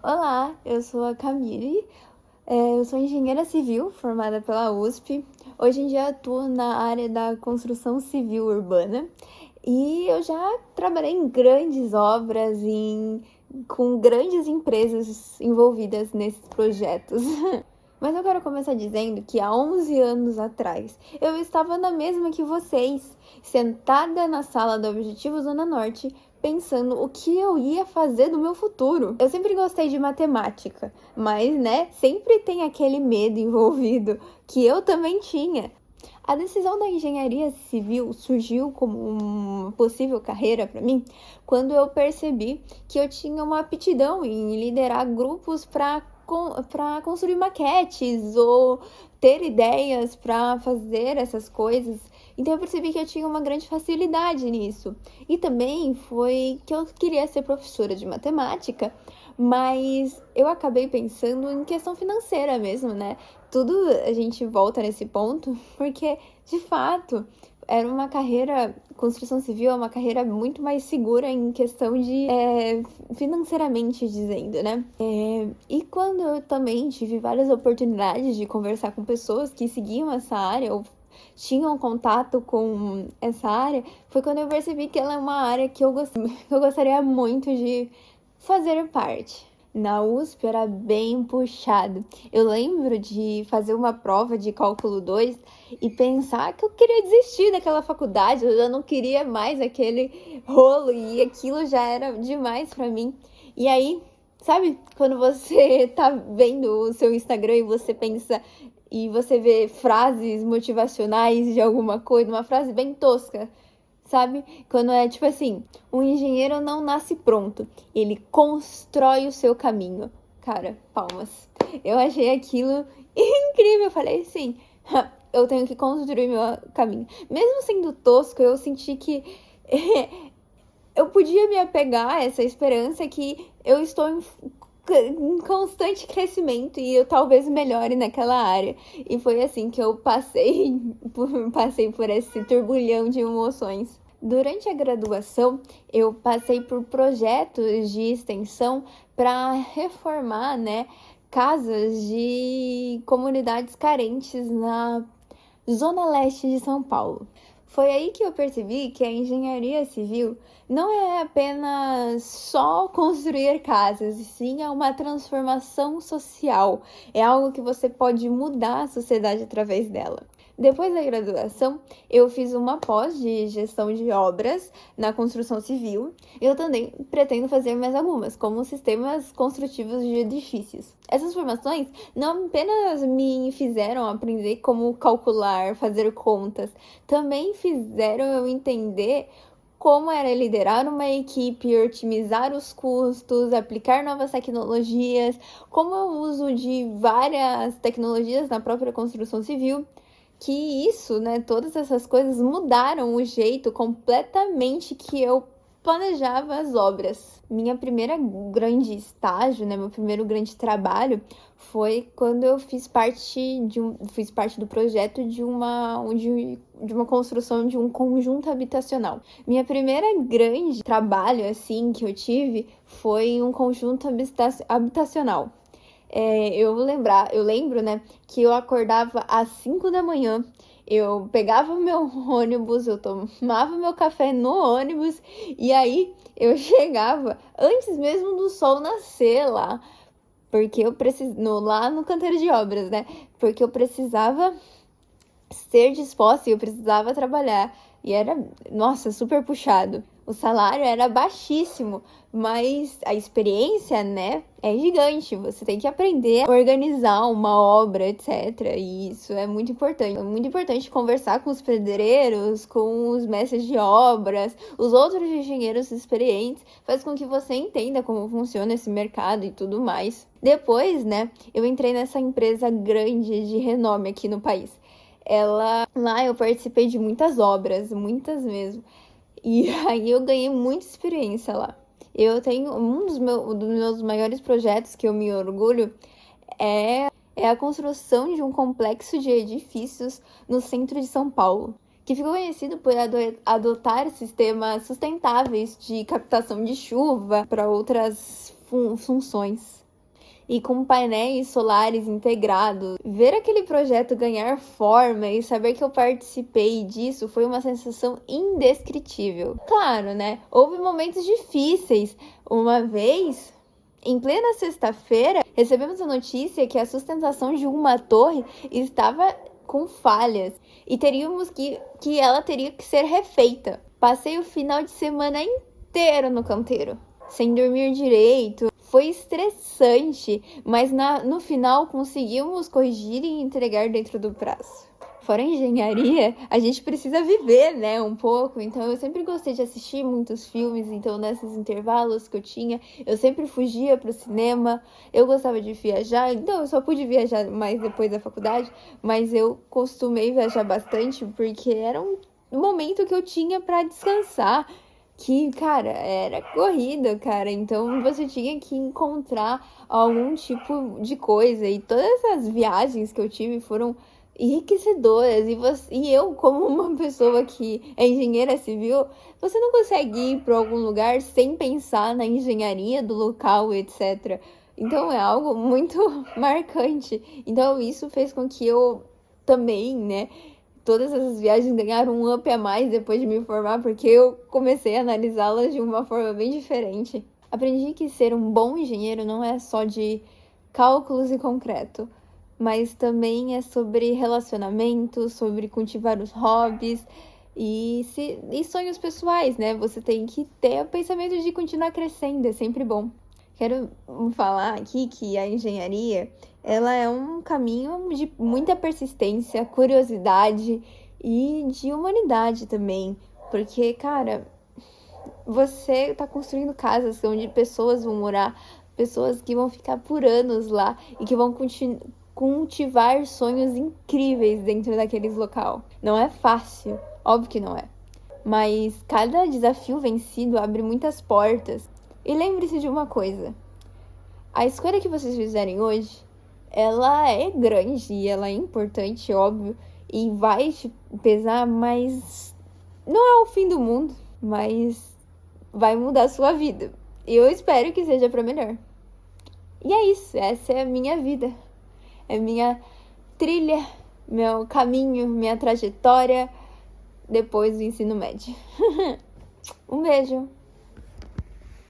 Olá, eu sou a Camille, eu sou engenheira civil formada pela USP. Hoje em dia atuo na área da construção civil urbana e eu já trabalhei em grandes obras, com grandes empresas envolvidas nesses projetos. Mas eu quero começar dizendo que há 11 anos atrás eu estava na mesma que vocês, sentada na sala do Objetivo Zona Norte, pensando o que eu ia fazer do meu futuro. Eu sempre gostei de matemática, mas, sempre tem aquele medo envolvido que eu também tinha. A decisão da engenharia civil surgiu como uma possível carreira para mim quando eu percebi que eu tinha uma aptidão em liderar grupos para construir maquetes ou ter ideias para fazer essas coisas. Então eu percebi que eu tinha uma grande facilidade nisso. E também foi que eu queria ser professora de matemática, mas eu acabei pensando em questão financeira mesmo, né? Tudo a gente volta nesse ponto, porque de fato era uma carreira, construção civil é uma carreira muito mais segura em questão de financeiramente dizendo, né? E quando eu também tive várias oportunidades de conversar com pessoas que seguiam essa área ou tinham contato com essa área, foi quando eu percebi que ela é uma área que eu gostaria muito de fazer parte. Na USP era bem puxado. Eu lembro de fazer uma prova de cálculo 2 e pensar que eu queria desistir daquela faculdade, eu já não queria mais aquele rolo e aquilo já era demais para mim. E aí, sabe, quando você tá vendo o seu Instagram e você pensa e você vê frases motivacionais de alguma coisa, uma frase bem tosca, sabe? Quando é tipo assim, um engenheiro não nasce pronto, ele constrói o seu caminho. Cara, palmas. Eu achei aquilo incrível, eu falei assim, eu tenho que construir meu caminho. Mesmo sendo tosco, eu senti que eu podia me apegar a essa esperança que eu estou em constante crescimento e eu talvez melhore naquela área. E foi assim que eu passei por esse turbulhão de emoções. Durante a graduação, eu passei por projetos de extensão para reformar, casas de comunidades carentes na Zona Leste de São Paulo. Foi aí que eu percebi que a engenharia civil não é apenas só construir casas, e sim é uma transformação social. É algo que você pode mudar a sociedade através dela. Depois da graduação, eu fiz uma pós de gestão de obras na construção civil. Eu também pretendo fazer mais algumas, como sistemas construtivos de edifícios. Essas formações não apenas me fizeram aprender como calcular, fazer contas, também fizeram eu entender como era liderar uma equipe, otimizar os custos, aplicar novas tecnologias, como o uso de várias tecnologias na própria construção civil, que isso, todas essas coisas mudaram o jeito completamente que eu planejava as obras. Minha primeira grande estágio, meu primeiro grande trabalho foi quando eu fiz parte do projeto de uma construção de um conjunto habitacional. Minha primeira grande trabalho assim que eu tive foi um conjunto habitacional. Eu lembro, que eu acordava às 5 da manhã, eu pegava o meu ônibus, eu tomava meu café no ônibus e aí eu chegava antes mesmo do sol nascer lá, porque lá no canteiro de obras, porque eu precisava ser disposta e eu precisava trabalhar. E era, nossa, super puxado. O salário era baixíssimo, mas a experiência, é gigante. Você tem que aprender a organizar uma obra, etc. E isso é muito importante. É muito importante conversar com os pedreiros, com os mestres de obras, os outros engenheiros experientes. Faz com que você entenda como funciona esse mercado e tudo mais. Depois, eu entrei nessa empresa grande de renome aqui no país. Lá eu participei de muitas obras, muitas mesmo. E aí eu ganhei muita experiência lá. Eu tenho dos meus maiores projetos que eu me orgulho é a construção de um complexo de edifícios no centro de São Paulo, que ficou conhecido por adotar sistemas sustentáveis de captação de chuva para outras funções. e com painéis solares integrados. Ver aquele projeto ganhar forma e saber que eu participei disso foi uma sensação indescritível. Claro, né? Houve momentos difíceis. Uma vez, em plena sexta-feira, recebemos a notícia que a sustentação de uma torre estava com falhas e que ela teria que ser refeita. Passei o final de semana inteiro no canteiro, sem dormir direito. Foi estressante, mas no final conseguimos corrigir e entregar dentro do prazo. Fora a engenharia, a gente precisa viver, né, um pouco. Então eu sempre gostei de assistir muitos filmes, então nesses intervalos que eu tinha, eu sempre fugia pro cinema. Eu gostava de viajar, então eu só pude viajar mais depois da faculdade, mas eu costumei viajar bastante porque era um momento que eu tinha para descansar. Que, cara, era corrida, cara. Então você tinha que encontrar algum tipo de coisa. E todas as viagens que eu tive foram enriquecedoras. E eu, como uma pessoa que é engenheira civil, você não consegue ir para algum lugar sem pensar na engenharia do local, etc. Então é algo muito marcante. Então isso fez com que eu também, né? Todas essas viagens ganharam um up a mais depois de me formar, porque eu comecei a analisá-las de uma forma bem diferente. Aprendi que ser um bom engenheiro não é só de cálculos e concreto, mas também é sobre relacionamento, sobre cultivar os hobbies e sonhos pessoais, né? Você tem que ter o pensamento de continuar crescendo, é sempre bom. Quero falar aqui que a engenharia, ela é um caminho de muita persistência, curiosidade e de humanidade também. Porque, cara, você tá construindo casas onde pessoas vão morar, pessoas que vão ficar por anos lá e que vão cultivar sonhos incríveis dentro daqueles local. Não é fácil, óbvio que não é. Mas cada desafio vencido abre muitas portas. E lembre-se de uma coisa. A escolha que vocês fizerem hoje, ela é grande e ela é importante, óbvio. E vai te pesar, mas não é o fim do mundo. Mas vai mudar a sua vida. E eu espero que seja para melhor. E é isso, essa é a minha vida. É minha trilha, meu caminho, minha trajetória depois do ensino médio. Um beijo!